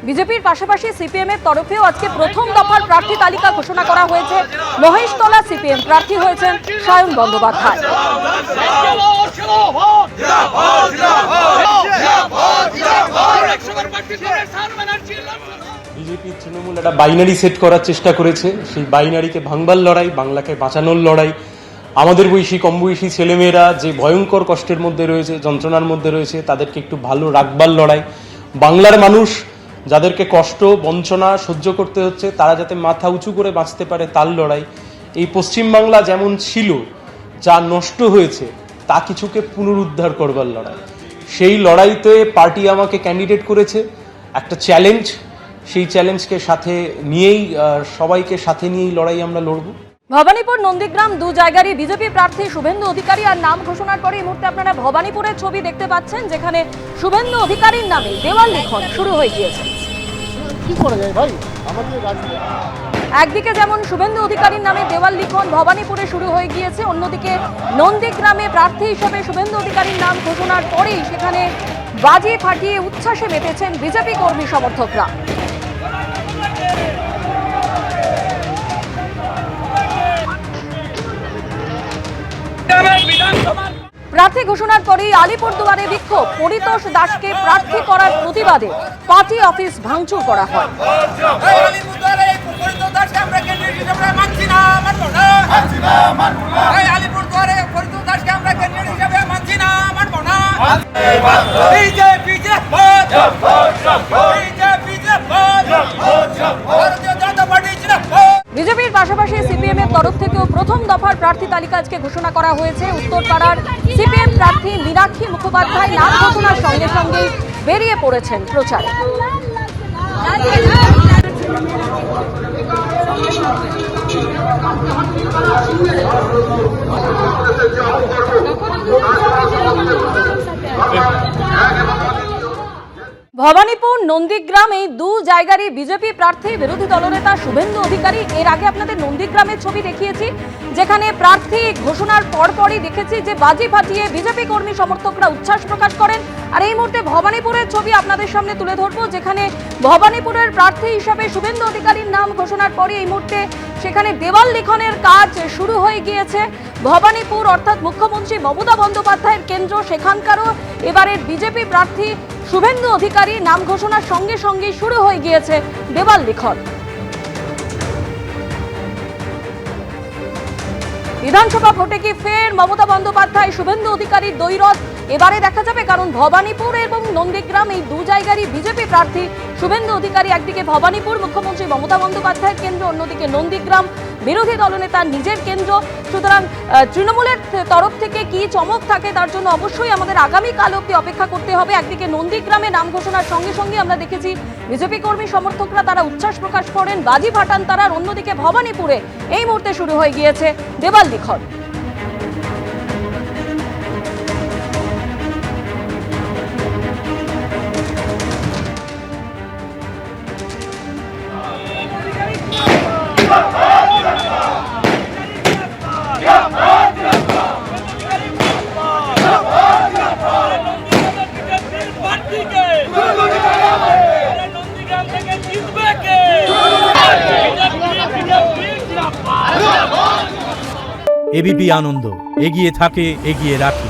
বিজেপির পাশাপাশি সিপিএম এর তরফেও আজকে প্রথম দফার প্রার্থী তালিকা ঘোষণা করা হয়েছে। মহেশতলা সিপিএম প্রার্থী হয়েছেন সায়ন বন্দ্যোপাধ্যায়। বিজেপি তৃণমূল একটা বাইনারি সেট করার চেষ্টা করেছে। সেই বাইনারিকে ভাঙবার লড়াই, বাংলাকে বাঁচানোর লড়াই, আমাদের বয়সী কম বয়সী ছেলেমেয়েরা যে ভয়ঙ্কর কষ্টের মধ্যে রয়েছে, যন্ত্রণার মধ্যে রয়েছে, তাদেরকে একটু ভালো রাখবার লড়াই, বাংলার মানুষ যাদেরকে কষ্ট বঞ্চনা সহ্য করতে হচ্ছে তারা যাতে মাথা উঁচু করে বাঁচতে পারে তার লড়াই। এই পশ্চিমবাংলা যেমন ছিল, যা নষ্ট হয়েছে তা কিছুকে পুনরুদ্ধার করবার লড়াই। সেই লড়াইতে পার্টি আমাকে ক্যান্ডিডেট করেছে, একটা চ্যালেঞ্জ। সেই চ্যালেঞ্জকে সাথে নিয়েই সবাইকে সাথে নিয়েই লড়াই আমরা লড়ব। ভবানীপুর নন্দীগ্রাম দু জায়গারই বিজেপি প্রার্থী শুভেন্দু অধিকারী আর নাম ঘোষণার পরে এই মুহূর্তে আপনারা ভবানীপুরের ছবি দেখতে পাচ্ছেন, যেখানে শুভেন্দু অধিকারীর নামে দেওয়াল লিখন শুরু হয়ে গিয়েছে। একদিকে যেমন শুভেন্দু অধিকারীর নামে দেওয়াল লিখন ভবানীপুরে শুরু হয়ে গিয়েছে, অন্যদিকে নন্দীগ্রামে প্রার্থী হিসেবে শুভেন্দু অধিকারীর নাম ঘোষণার পরেই সেখানে বাজি ফাটিয়ে উচ্ছ্বাসে মেতেছেন বিজেপি কর্মী সমর্থকরা। প্রার্থী ঘোষণার পরেই আলিপুরদুয়ারে বিক্ষোভ, পরিতোষ দাসকে প্রার্থী করার প্রতিবাদে পার্টি অফিস ভাঙচুর করা হয়। বিজেপির পাশাপাশি সিপিএম এর তরফ থেকেও প্রথম দফার প্রার্থী তালিকা আজকে ঘোষণা করা হয়েছে। উত্তরপাড়ার সিপিএম প্রার্থী মীনাক্ষী মুখোপাধ্যায় নাম ঘোষণার সঙ্গে সঙ্গেই বেরিয়ে পড়েছেন প্রচারে। ভবানীপুর নন্দীগ্রাম এই দু জায়গারই বিজেপি প্রার্থী বিরোধী দলনেতা শুভেন্দু অধিকারী। এর আগে আপনাদের নন্দীগ্রামের ছবি দেখিয়েছি, যেখানে প্রার্থী ঘোষণার পরপরই দেখেছি যে বাজি ফাটিয়ে বিজেপি কর্মী সমর্থকরা উচ্ছ্বাস প্রকাশ করেন। আর এই মুহূর্তে ভবানীপুরের ছবি আপনাদের সামনে তুলে ধরবো, যেখানে ভবানীপুরের প্রার্থী হিসাবে শুভেন্দু অধিকারীর নাম ঘোষণার পরে এই মুহূর্তে সেখানে দেওয়াল লিখনের কাজ শুরু হয়ে গিয়েছে। ভবানীপুর অর্থাৎ মুখ্যমন্ত্রী মমতা বন্দ্যোপাধ্যায়ের কেন্দ্র, সেখানকারও এবারের বিজেপি প্রার্থী শুভেন্দু অধিকারী নাম ঘোষণার সঙ্গে সঙ্গে শুরু হয়ে গিয়েছে দেওয়াল লিখন। বিধানসভা ভোটে কি ফের মমতা বন্দ্যোপাধ্যায় শুভেন্দু অধিকারীর দ্বৈরথ এবারে দেখা যাবে? কারণ ভবানীপুর এবং নন্দীগ্রাম এই দু জায়গারই বিজেপি প্রার্থী শুভেন্দু অধিকারী। একদিকে ভবানীপুর মুখ্যমন্ত্রী মমতা বন্দ্যোপাধ্যায়ের কেন্দ্র, অন্যদিকে নন্দীগ্রাম বিরোধী দলনেতার নিজের কেন্দ্র। সুতরাং তৃণমূলের তরফ থেকে কি চমক থাকে তার জন্য অবশ্যই আমাদের আগামীকাল অবধি অপেক্ষা করতে হবে। একদিকে নন্দীগ্রামে নাম ঘোষণার সঙ্গে সঙ্গে আমরা দেখেছি বিজেপি কর্মী সমর্থকরা তারা উচ্ছ্বাস প্রকাশ করেন, বাজি ফাটান তারা। অন্যদিকে ভবানীপুরে এই মুহূর্তে শুরু হয়ে গিয়েছে দেওয়াল লিখন। এবিপি আনন্দ, এগিয়ে থাকে, এগিয়ে রাখে।